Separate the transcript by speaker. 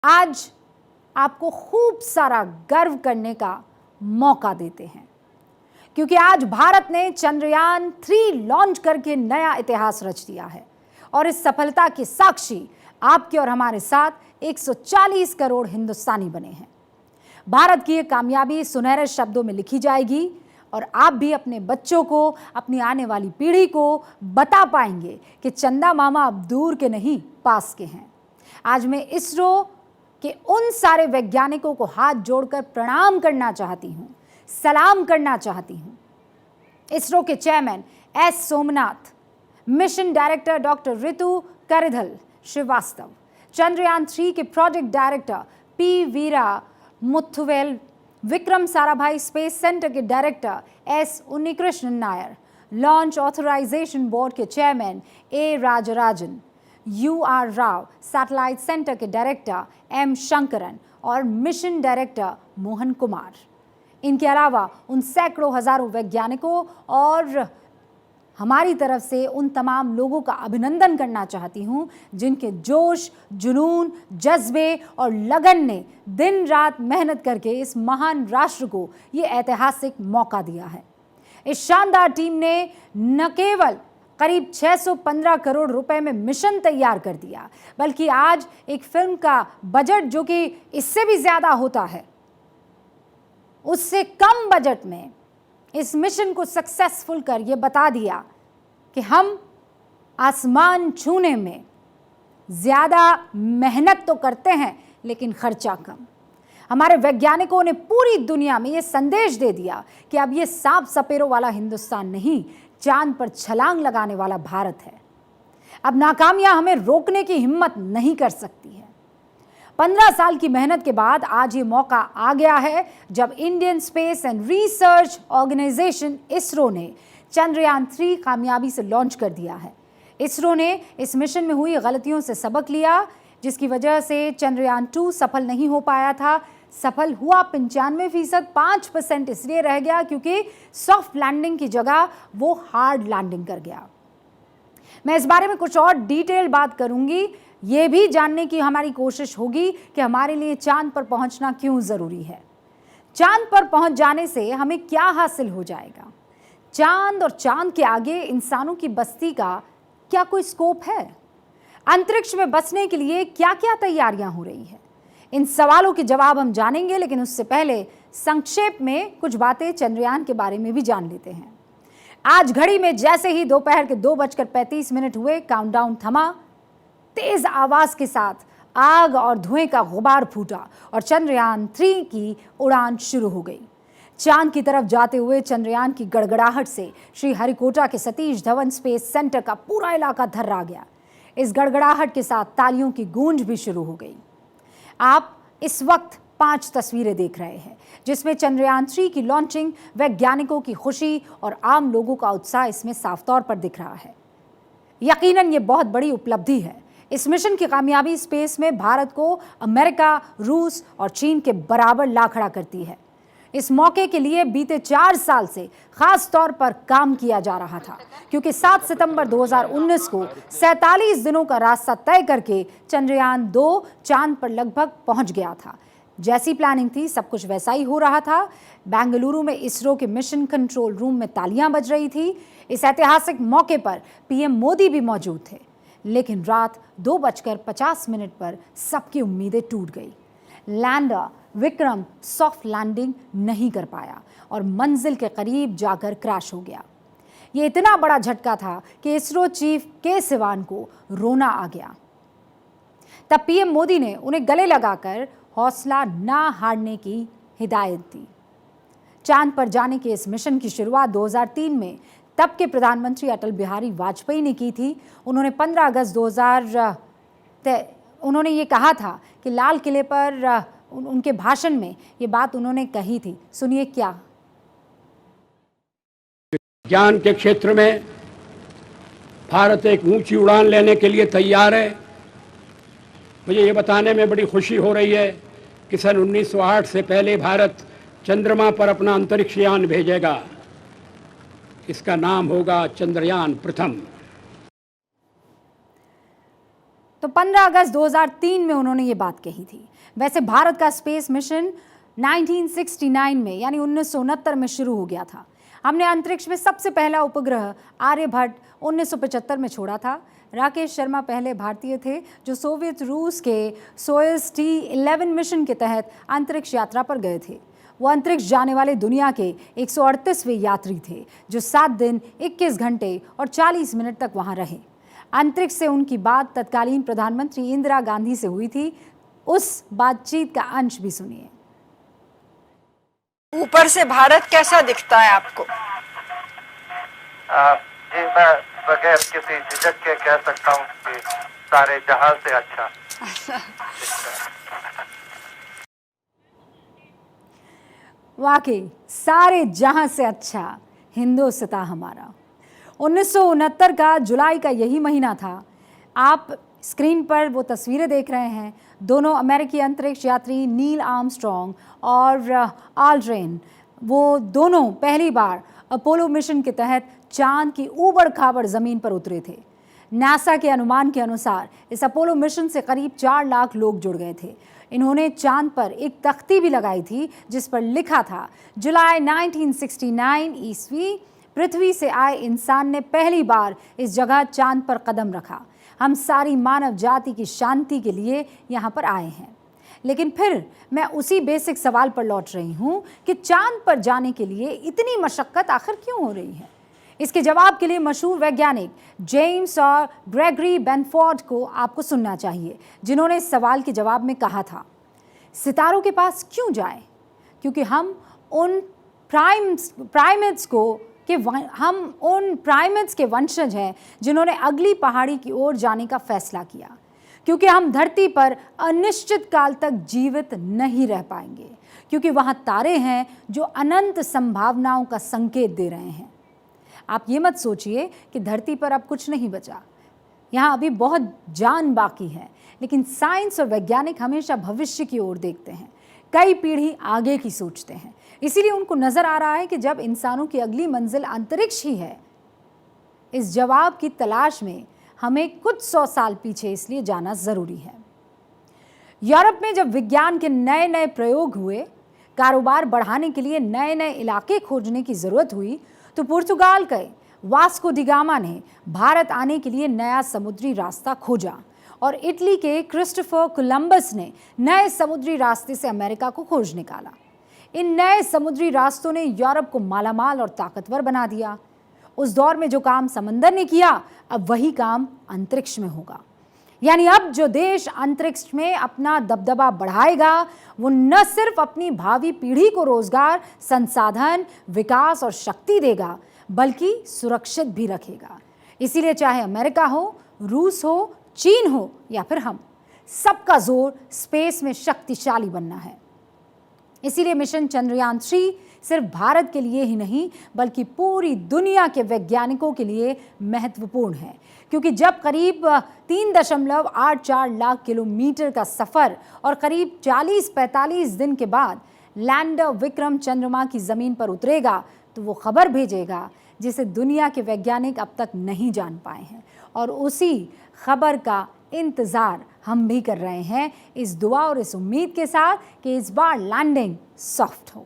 Speaker 1: आज आपको खूब सारा गर्व करने का मौका देते हैं, क्योंकि आज भारत ने चंद्रयान-3 लॉन्च करके नया इतिहास रच दिया है। और इस सफलता की साक्षी आपके और हमारे साथ 140 करोड़ हिंदुस्तानी बने हैं। भारत की ये कामयाबी सुनहरे शब्दों में लिखी जाएगी और आप भी अपने बच्चों को, अपनी आने वाली पीढ़ी को बता पाएंगे कि चंदा मामा अब दूर के नहीं, पास के हैं। आज मैं इसरो के उन सारे वैज्ञानिकों को हाथ जोड़कर प्रणाम करना चाहती हूँ, सलाम करना चाहती हूँ। इसरो के chairman S Somanath, mission director doctor Ritu Karidhal Srivastava, Chandrayaan three के project director P Veera Muthuvel, Vikram Sarabhai space centre के director S Unnikrishnan Nair, launch authorisation board के chairman A Rajarajan, UR Rao, satellite centre के डायरेक्टर M शंकरन और मिशन डायरेक्टर मोहन कुमार। इनके अलावा उन सैकड़ों हजारों वैज्ञानिकों और हमारी तरफ से उन तमाम लोगों का अभिनंदन करना चाहती हूं जिनके जोश, जुनून, जज्बे और लगन ने दिन रात मेहनत करके इस महान राष्ट्र को ये ऐतिहासिक मौका दिया है। इस शानदार टीम ने न केवल करीब 615 करोड़ रुपए में मिशन तैयार कर दिया, बल्कि आज एक फिल्म का बजट जो कि इससे भी ज्यादा होता है, उससे कम बजट में इस मिशन को सक्सेसफुल कर ये बता दिया कि हम आसमान छूने में ज्यादा मेहनत तो करते हैं लेकिन खर्चा कम। हमारे वैज्ञानिकों ने पूरी दुनिया में ये संदेश दे दिया कि अब ये सांप सपेरों वाला हिंदुस्तान नहीं, चांद पर छलांग लगाने वाला भारत है। अब नाकामियां हमें रोकने की हिम्मत नहीं कर सकती है। 15 साल की मेहनत के बाद आज ये मौका आ गया है जब Indian space and research organisation ISRO ने चंद्रयान-3 कामयाबी से लॉन्च कर दिया है। इसरो ने इस मिशन में हुई गलतियों से सबक लिया, जिसकी वजह से चंद्रयान-2 सफल नहीं हो पाया था। सफल हुआ 95%, 5% इसलिए रह गया क्योंकि सॉफ्ट लैंडिंग की जगह वो हार्ड लैंडिंग कर गया। मैं इस बारे में कुछ और डिटेल बात करूंगी। ये भी जानने की हमारी कोशिश होगी कि हमारे लिए चांद पर पहुंचना क्यों जरूरी है। चांद पर पहुंच जाने से हमें क्या हासिल हो जाएगा? चांद और चांद के आगे इंसानों की बस्ती का क्या कोई स्कोप है? अंतरिक्ष में बसने के लिए क्या क्या तैयारियां हो रही है? इन सवालों के जवाब हम जानेंगे, लेकिन उससे पहले संक्षेप में कुछ बातें चंद्रयान के बारे में भी जान लेते हैं। आज घड़ी में जैसे ही दोपहर के 2:35 हुए, काउंटडाउन थमा, तेज आवाज के साथ आग और धुएं का गुबार फूटा और चंद्रयान-3 की उड़ान शुरू हो गई। चांद की तरफ जाते हुए चंद्रयान की गड़गड़ाहट से श्रीहरिकोटा के सतीश धवन स्पेस सेंटर का पूरा इलाका थर्रा गया। इस गड़गड़ाहट के साथ तालियों की गूंज भी शुरू हो गई। आप इस वक्त 5 तस्वीरें देख रहे हैं जिसमें चंद्रयान-3 की लॉन्चिंग, वैज्ञानिकों की खुशी और आम लोगों का उत्साह इसमें साफ तौर पर दिख रहा है। यकीनन ये बहुत बड़ी उपलब्धि है। इस मिशन की कामयाबी स्पेस में भारत को अमेरिका, रूस और चीन के बराबर ला खड़ा करती है। इस मौके के लिए बीते 4 साल से खास तौर पर काम किया जा रहा था, क्योंकि 7 सितंबर 2019 को 47 दिनों का रास्ता तय करके चंद्रयान-2 चांद पर लगभग पहुंच गया था। जैसी प्लानिंग थी सब कुछ वैसा ही हो रहा था। बेंगलुरु में इसरो के मिशन कंट्रोल रूम में तालियां बज रही थी। इस ऐतिहासिक मौके पर पीएम मोदी भी मौजूद थे, लेकिन रात 2:50 पर सबकी उम्मीदें टूट गई। लैंडर विक्रम सॉफ्ट लैंडिंग नहीं कर पाया और मंजिल के करीब जाकर क्रैश हो गया। ये इतना बड़ा झटका था कि इसरो चीफ के सिवान को रोना आ गया। तब पीएम मोदी ने उन्हें गले लगाकर हौसला ना हारने की हिदायत दी। चांद पर जाने के इस मिशन की शुरुआत 2003 में तब के प्रधानमंत्री अटल बिहारी वाजपेयी ने की थी। उन्होंने 15 अगस्त 2000 उन्होंने ये कहा था कि लाल किले पर उनके भाषण में ये बात उन्होंने कही थी। सुनिए क्या।
Speaker 2: विज्ञान के क्षेत्र में भारत एक ऊंची उड़ान लेने के लिए तैयार है। मुझे ये बताने में बड़ी खुशी हो रही है कि सन 1908 से पहले भारत चंद्रमा पर अपना अंतरिक्ष यान भेजेगा। इसका नाम होगा चंद्रयान प्रथम।
Speaker 1: तो 15 अगस्त 2003 में उन्होंने ये बात कही थी। वैसे भारत का स्पेस मिशन 1969 में यानी 1969 में शुरू हो गया था। हमने अंतरिक्ष में सबसे पहला उपग्रह आर्यभट्ट 1975 में छोड़ा था। राकेश शर्मा पहले भारतीय थे जो सोवियत रूस के सोयुज़ T-11 मिशन के तहत अंतरिक्ष यात्रा पर गए थे। वो अंतरिक्ष जाने वाले दुनिया के 138वें यात्री थे जो 7 दिन 21 घंटे और 40 मिनट तक वहां रहे। अंतरिक्ष से उनकी बात तत्कालीन प्रधानमंत्री इंदिरा गांधी से हुई थी। उस बातचीत का अंश भी सुनिए।
Speaker 3: ऊपर से भारत कैसा दिखता है आपको?
Speaker 4: जी मैं बगैर किसी झिझक के कह सकता हूँ कि सारे जहां से अच्छा।
Speaker 1: वाकई सारे जहां से अच्छा हिंदुस्तान हमारा। 1969 का जुलाई का यही महीना था। आप स्क्रीन पर वो तस्वीरें देख रहे हैं। दोनों अमेरिकी अंतरिक्ष यात्री नील आर्मस्ट्रॉन्ग और आल्ड्रिन, वो दोनों पहली बार अपोलो मिशन के तहत चांद की ऊबड़ खाबड़ ज़मीन पर उतरे थे। नासा के अनुमान के अनुसार इस अपोलो मिशन से करीब 4 लाख लोग जुड़ गए थे। इन्होंने चांद पर एक तख्ती भी लगाई थी जिस पर लिखा था, जुलाई 1969 ईस्वी पृथ्वी से आए इंसान ने पहली बार इस जगह चांद पर कदम रखा। हम सारी मानव जाति की शांति के लिए यहाँ पर आए हैं। लेकिन फिर मैं उसी बेसिक सवाल पर लौट रही हूँ कि चांद पर जाने के लिए इतनी मशक्क़त आखिर क्यों हो रही है? इसके जवाब के लिए मशहूर वैज्ञानिक जेम्स और ग्रेगरी बेनफोर्ड को आपको सुनना चाहिए, जिन्होंने इस सवाल के जवाब में कहा था, सितारों के पास क्यों जाएं? क्योंकि हम उन प्राइमेट्स के वंशज हैं जिन्होंने अगली पहाड़ी की ओर जाने का फैसला किया। क्योंकि हम धरती पर अनिश्चित काल तक जीवित नहीं रह पाएंगे, क्योंकि वहाँ तारे हैं जो अनंत संभावनाओं का संकेत दे रहे हैं। आप ये मत सोचिए कि धरती पर अब कुछ नहीं बचा, यहाँ अभी बहुत जान बाकी है। लेकिन साइंस और वैज्ञानिक हमेशा भविष्य की ओर देखते हैं, कई पीढ़ी आगे की सोचते हैं। इसीलिए उनको नज़र आ रहा है कि जब इंसानों की अगली मंजिल अंतरिक्ष ही है, इस जवाब की तलाश में हमें कुछ 100 साल पीछे इसलिए जाना ज़रूरी है। यूरोप में जब विज्ञान के नए नए प्रयोग हुए, कारोबार बढ़ाने के लिए नए नए इलाके खोजने की ज़रूरत हुई, तो पुर्तगाल के वास्को डी गामा ने भारत आने के लिए नया समुद्री रास्ता खोजा और इटली के क्रिस्टोफर कोलंबस ने नए समुद्री रास्ते से अमेरिका को खोज निकाला। इन नए समुद्री रास्तों ने यूरोप को मालामाल और ताकतवर बना दिया। उस दौर में जो काम समंदर ने किया, अब वही काम अंतरिक्ष में होगा। यानी अब जो देश अंतरिक्ष में अपना दबदबा बढ़ाएगा, वो न सिर्फ अपनी भावी पीढ़ी को रोजगार, संसाधन, विकास और शक्ति देगा, बल्कि सुरक्षित भी रखेगा। इसीलिए चाहे अमेरिका हो, रूस हो, चीन हो या फिर हम, सबका जोर स्पेस में शक्तिशाली बनना है। इसीलिए मिशन चंद्रयान 3 सिर्फ भारत के लिए ही नहीं बल्कि पूरी दुनिया के वैज्ञानिकों के लिए महत्वपूर्ण है, क्योंकि जब करीब 3.84 लाख किलोमीटर का सफ़र और करीब 40-45 दिन के बाद लैंडर विक्रम चंद्रमा की ज़मीन पर उतरेगा, तो वो खबर भेजेगा जिसे दुनिया के वैज्ञानिक अब तक नहीं जान पाए हैं। और उसी खबर का इंतज़ार हम भी कर रहे हैं, इस दुआ और इस उम्मीद के साथ कि इस बार लैंडिंग सॉफ्ट हो।